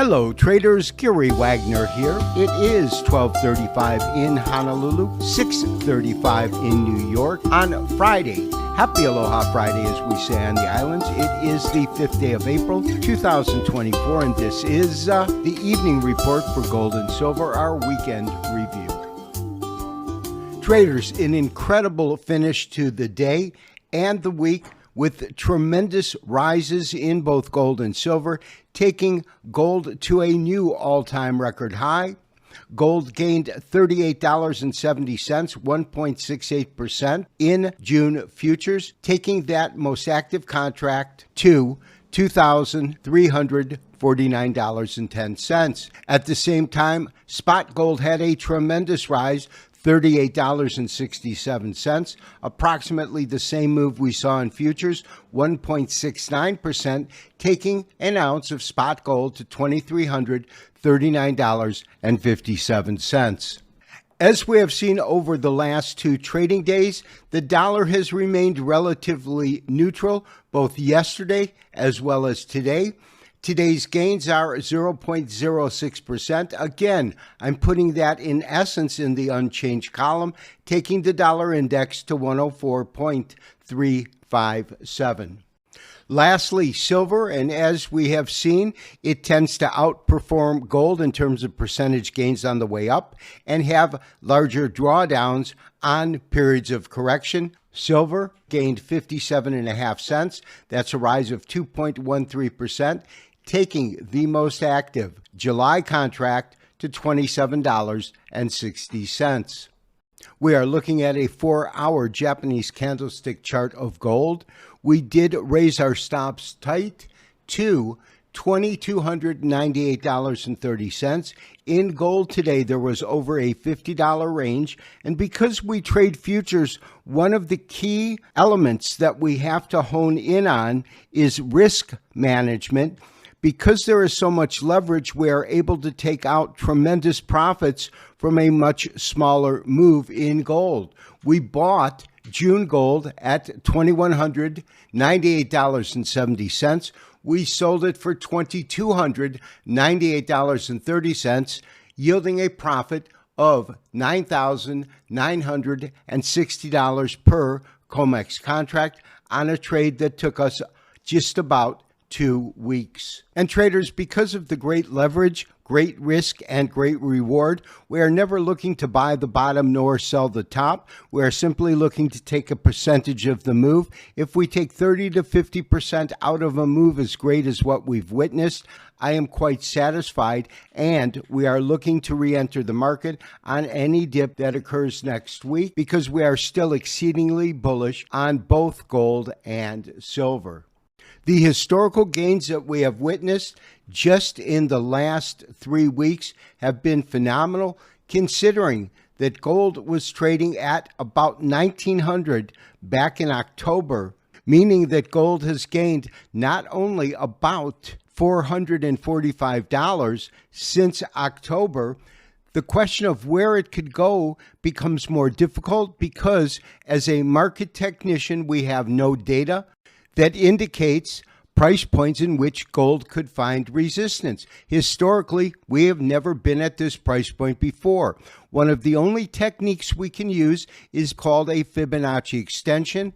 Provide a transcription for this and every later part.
Hello traders, Gary Wagner here. It is 12:35 in Honolulu, 6:35 in New York on Friday. Happy Aloha Friday, as we say on the islands. It is the 5th day of April, 2024, and this is the evening report for gold and silver, our weekend review. Traders, an incredible finish to the day and the week, with tremendous rises in both gold and silver, taking gold to a new all-time record high. Gold gained $38.70, 1.68% in June futures, taking that most active contract to $2,349.10. At the same time, spot gold had a tremendous rise, $38.67, approximately the same move we saw in futures, 1.69%, taking an ounce of spot gold to $2,339.57. As we have seen over the last two trading days, the dollar has remained relatively neutral both yesterday as well as today. Today's gains are 0.06%. Again, I'm putting that in essence in the unchanged column, taking the dollar index to 104.357. Lastly, silver, and as we have seen, it tends to outperform gold in terms of percentage gains on the way up and have larger drawdowns on periods of correction. Silver gained 57.5 cents. That's a rise of 2.13%. Taking the most active July contract to $27.60. We are looking at a 4-hour Japanese candlestick chart of gold. We did raise our stops tight to $2,298.30. In gold today, there was over a $50 range. And because we trade futures, one of the key elements that we have to hone in on is risk management. Because there is so much leverage, we are able to take out tremendous profits from a much smaller move in gold. We bought June gold at $2,198.70. We sold it for $2,298.30, yielding a profit of $9,960 per COMEX contract on a trade that took us just about 2 weeks. And traders, because of the great leverage, great risk, and great reward, we are never looking to buy the bottom nor sell the top. We are simply looking to take a percentage of the move. If we take 30 to 50% out of a move as great as what we've witnessed, I am quite satisfied, and we are looking to re-enter the market on any dip that occurs next week because we are still exceedingly bullish on both gold and silver. The historical gains that we have witnessed just in the last 3 weeks have been phenomenal, considering that gold was trading at about 1900 back in October, meaning that gold has gained not only about $445 since October. The question of where it could go becomes more difficult because as a market technician, we have no data that indicates price points in which gold could find resistance. Historically, we have never been at this price point before. One of the only techniques we can use is called a Fibonacci extension,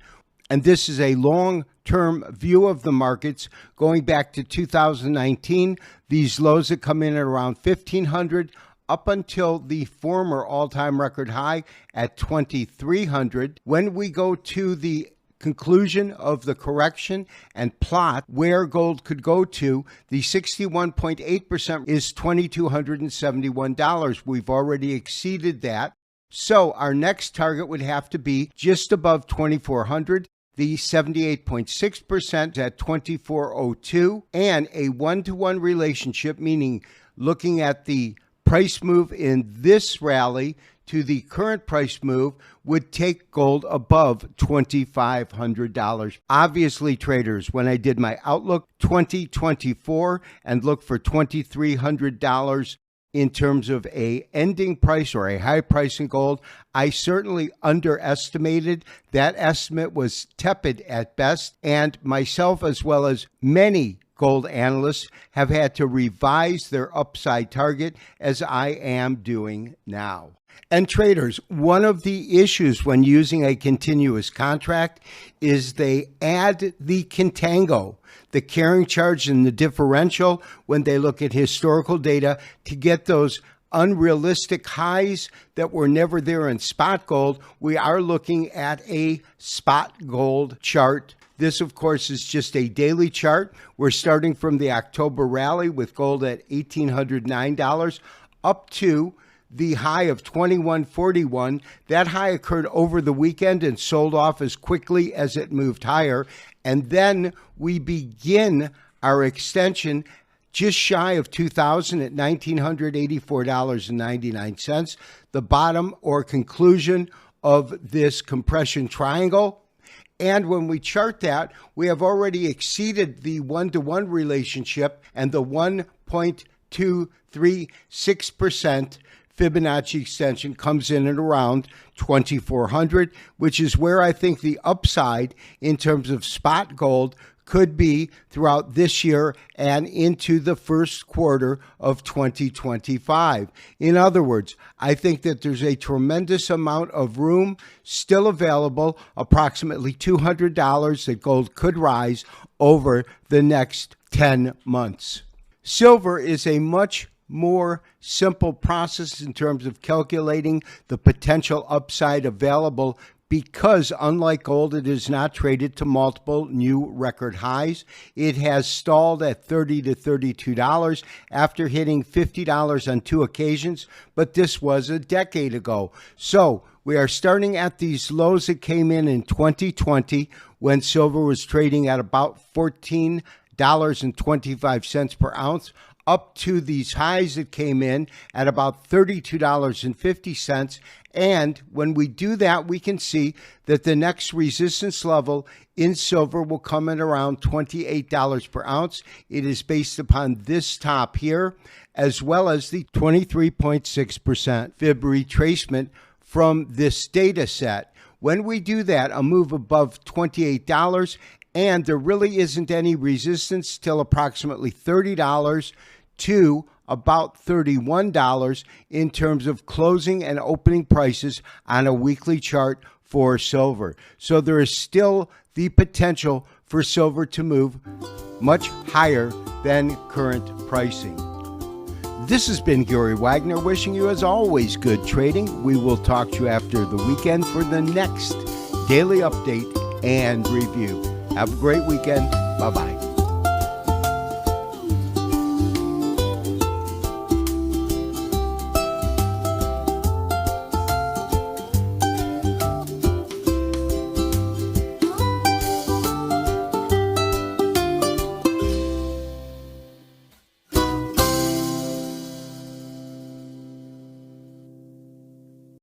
and this is a long-term view of the markets going back to 2019. These lows that come in at around 1500 up until the former all-time record high at 2300. When we go to the conclusion of the correction and plot where gold could go to, the 61.8% is $2,271. We've already exceeded that. So our next target would have to be just above 2,400. The 78.6% at 2402, and a one-to-one relationship, meaning looking at the price move in this rally to the current price move, would take gold above $2,500. Obviously, traders, when I did my Outlook 2024 and look for $2,300 in terms of a ending price or a high price in gold, I certainly underestimated. That estimate was tepid at best, and myself as well as many gold analysts have had to revise their upside target, as I am doing now. And traders, one of the issues when using a continuous contract is they add the contango, the carrying charge and the differential when they look at historical data to get those unrealistic highs that were never there in spot gold. We are looking at a spot gold chart. This, of course, is just a daily chart. We're starting from the October rally with gold at $1,809 up to the high of 2141. That high occurred over the weekend and sold off as quickly as it moved higher. And then we begin our extension just shy of 2,000 at $1,984.99. The bottom or conclusion of this compression triangle. And when we chart that, we have already exceeded the 1-to-1 relationship, and the 1.236% Fibonacci extension comes in at around 2,400, which is where I think the upside in terms of spot gold could be throughout this year and into the first quarter of 2025. In other words, I think that there's a tremendous amount of room still available, approximately $200 that gold could rise over the next 10 months. Silver is a much more simple process in terms of calculating the potential upside available, because unlike gold, it is not traded to multiple new record highs. It has stalled at $30 to $32 after hitting $50 on 2 occasions, but this was a decade ago. So we are starting at these lows that came in 2020 when silver was trading at about $14.25 per ounce, up to these highs that came in at about $32.50. And when we do that, we can see that the next resistance level in silver will come in around $28 per ounce. It is based upon this top here, as well as the 23.6% fib retracement from this data set. When we do that, a move above $28, and there really isn't any resistance till approximately $30 to about $31 in terms of closing and opening prices on a weekly chart for silver. So there is still the potential for silver to move much higher than current pricing. This has been Gary Wagner wishing you, as always, good trading. We will talk to you after the weekend for the next daily update and review. Have a great weekend. Bye-bye.